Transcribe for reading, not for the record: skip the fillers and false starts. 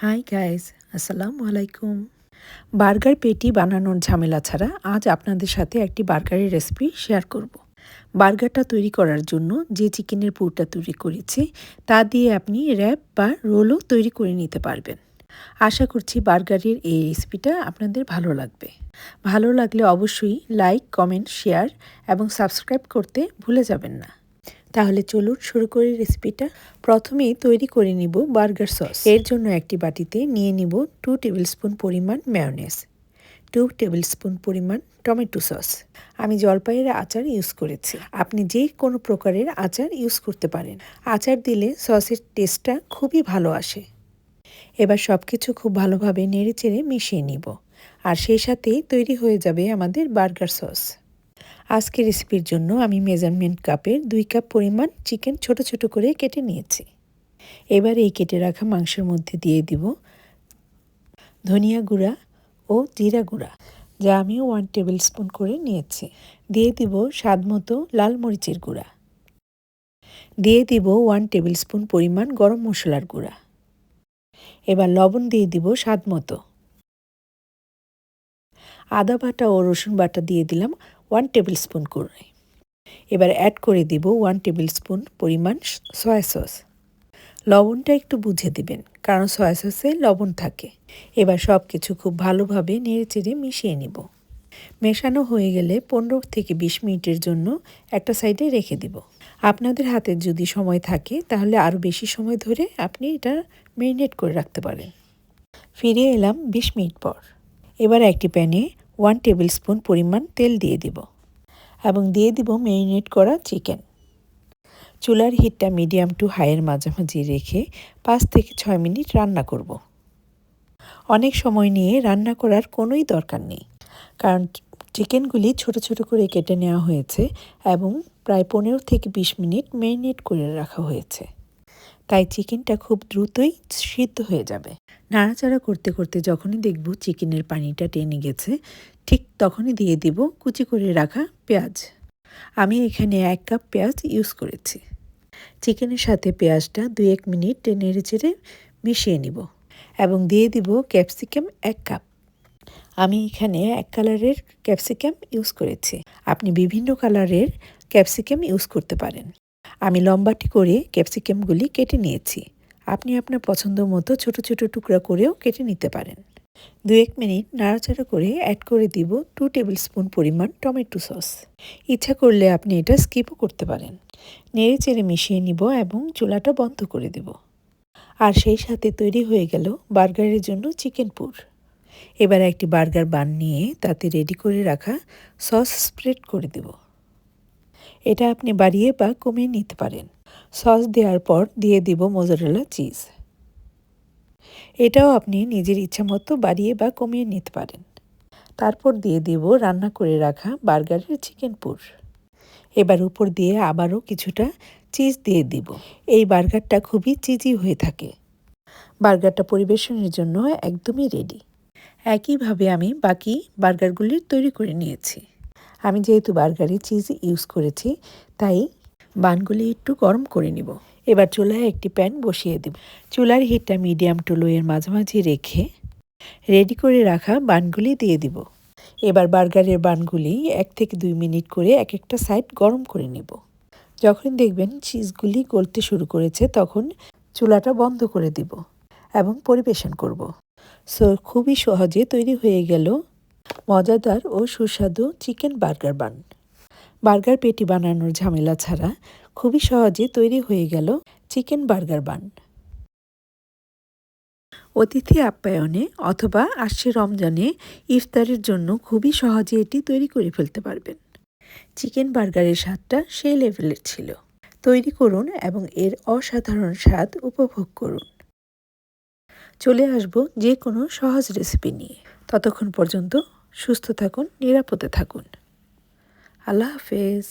Hi guys, আসসালামু আলাইকুম। Burger পেটি বানানোর ঝামেলা ছাড়া আজ আপনাদের সাথে একটি বার্গারের রেসিপি শেয়ার করব। বার্গারটা তৈরি করার জন্য যে চিকেনের পুরটা তৈরি করেছি তা দিয়ে আপনি র্যাপ বা রোলও তৈরি করে নিতে পারবেন। আশা করছি বার্গারের এই রেসিপিটা আপনাদের ভালো লাগবে। ভালো লাগলে অবশ্যই লাইক, কমেন্ট, শেয়ার এবং সাবস্ক্রাইব করতে ভুলে যাবেন না। তাহলে চলুন শুরু করি রেসিপিটা। প্রথমেই তৈরি করে নিব বার্গার সস। এর জন্য একটি বাটিতে নিয়ে নিব 2 টেবিলস্পুন পরিমাণ মেয়োনেজ, 2 টেবিলস্পুন পরিমাণ টমেটো সস। আমি জলপাইয়ের আচার ইউজ করেছি, আপনি যে কোনো প্রকারের আচার ইউজ করতে পারেন। আচার দিলে সসের টেস্টটা খুবই ভালো আসে। এবার সব কিছু খুব ভালোভাবে নেড়েচেড়ে মিশিয়ে নিব, আর সেই সাথেই তৈরি হয়ে যাবে আমাদের বার্গার সস। আজকের রেসিপির জন্য আমি মেজারমেন্ট কাপের 2 কাপ পরিমাণ চিকেন ছোট ছোট করে কেটে নিয়েছি। এবার এই কেটে রাখা মাংসের মধ্যে দিয়ে দিব ধনিয়া গুঁড়া ও জিরা গুঁড়া, যা আমি 1 টেবিল স্পুন করে নিয়েছি। দিয়ে দিব স্বাদ মতো লাল মরিচের গুঁড়া। দিয়ে দিব 1 টেবিল স্পুন পরিমাণ গরম মশলার গুঁড়া। এবার লবণ দিয়ে দিব স্বাদ মতো। আদা বাটা ও রসুন বাটা দিয়ে দিলাম 1 টেবিল স্পুন করে। এবার অ্যাড করে দিব 1 টেবিল স্পুন পরিমাণ সয়া সস। লবণটা একটু বুঝে দিবেন, কারণ সয়া সসে লবণ থাকে। এবার সব কিছু খুব ভালোভাবে নেড়েচেড়ে মিশিয়ে নিব। মেশানো হয়ে গেলে 15 থেকে 20 মিনিটের জন্য একটা সাইডে রেখে দিব। আপনাদের হাতে যদি সময় থাকে তাহলে আরও বেশি সময় ধরে আপনি এটা ম্যারিনেট করে রাখতে পারেন। ফিরে এলাম 20 মিনিট পর। এবার একটি প্যানে 1 টেবিল স্পুন পরিমাণ তেল দিয়ে দিব এবং দিয়ে দিব ম্যারিনেট করা চিকেন। চুলার হিটটা মিডিয়াম টু হাইয়ের মাঝামাঝি রেখে 5 থেকে 6 মিনিট রান্না করব। অনেক সময় নিয়ে রান্না করার কোনোই দরকার নেই, কারণ চিকেনগুলি ছোট ছোট করে কেটে নেওয়া হয়েছে এবং প্রায় 15 থেকে 20 মিনিট ম্যারিনেট করে রাখা হয়েছে। তাই চিকেনটা খুব দ্রুতই সিদ্ধ হয়ে যাবে। নাড়াচাড়া করতে করতে যখনই দেখব চিকেনের পানিটা টেনে গেছে, ঠিক তখনই দিয়ে দিব কুচি করে রাখা পেঁয়াজ। আমি এখানে 1 কাপ পেঁয়াজ ইউজ করেছি। চিকেনের সাথে পেঁয়াজটা 2-1 মিনিট নেড়েচেড়ে মিশিয়ে নিব এবং দিয়ে দিব ক্যাপসিকাম 1 কাপ। আমি এখানে 1 কালারের ক্যাপসিকাম ইউজ করেছি, আপনি বিভিন্ন কালারের ক্যাপসিকাম ইউজ করতে পারেন। আমি লম্বাটি করে ক্যাপসিকামগুলি কেটে নিয়েছি, আপনি আপনার পছন্দ মতো ছোট ছোট টুকরা করেও কেটে নিতে পারেন। 2-1 মিনিট নাড়াচাড়া করে অ্যাড করে দিব 2 টেবিল স্পুন পরিমাণ টমেটো সস। ইচ্ছা করলে আপনি এটা স্কিপও করতে পারেন। নেড়েচেড়ে মিশিয়ে নিব এবং চুলাটা বন্ধ করে দেব। আর সেই সাথে তৈরি হয়ে গেল বার্গারের জন্য চিকেন পুর। এবার একটি বার্গার বান নিয়ে তাতে রেডি করে রাখা সস স্প্রেড করে দেব। এটা আপনি বাড়িয়ে বা কমিয়ে নিতে পারেন। সস দেওয়ার পর দিয়ে দিব মোজারেলা চিজ। এটাও আপনি নিজের ইচ্ছা মতো বাড়িয়ে বা কমিয়ে নিতে পারেন। তারপর দিয়ে দিব রান্না করে রাখা বার্গারের চিকেন পুর। এবার উপর দিয়ে আবারও কিছুটা চিজ দিয়ে দিব। এই বার্গারটা খুবই চিজি হয়ে থাকে। বার্গারটা পরিবেশনের জন্য একদমই রেডি। একইভাবে আমি বাকি বার্গারগুলি তৈরি করে নিয়েছি। আমি যেহেতু বার্গারে চিজ ইউজ করেছি, তাই বানগুলি একটু গরম করে নিব। এবার চুলায় একটি প্যান বসিয়ে দেব। চুলার হিটটা মিডিয়াম টু লো এর মাঝামাঝি রেখে রেডি করে রাখা বানগুলি দিয়ে দিব। এবার বার্গারের বানগুলি 1 থেকে 2 মিনিট করে এক একটা সাইড গরম করে নেব। যখন দেখবেন চিজগুলি গলতে শুরু করেছে, তখন চুলাটা বন্ধ করে দিব এবং পরিবেশন করব। খুবই সহজে তৈরি হয়ে গেল মজাদার ও সুস্বাদু চিকেন বার্গার বান। বার্গার পেটি বানানোর ঝামেলা ছাড়া খুবই সহজে তৈরি হয়ে গেল চিকেন বার্গার বান। অতিথি আপ্যায়নে অথবা আসছে রমজানে ইফতারের জন্য খুবই সহজে এটি তৈরি করে ফেলতে পারবেন। চিকেন বার্গারের স্বাদটা সেই লেভেলের ছিল। তৈরি করুন এবং এর অসাধারণ স্বাদ উপভোগ করুন। চলে আসব যে কোনো সহজ রেসিপি নিয়ে। ততক্ষণ পর্যন্ত সুস্থ থাকুন, নিরাপদে থাকুন। আল্লাহ হাফেজ।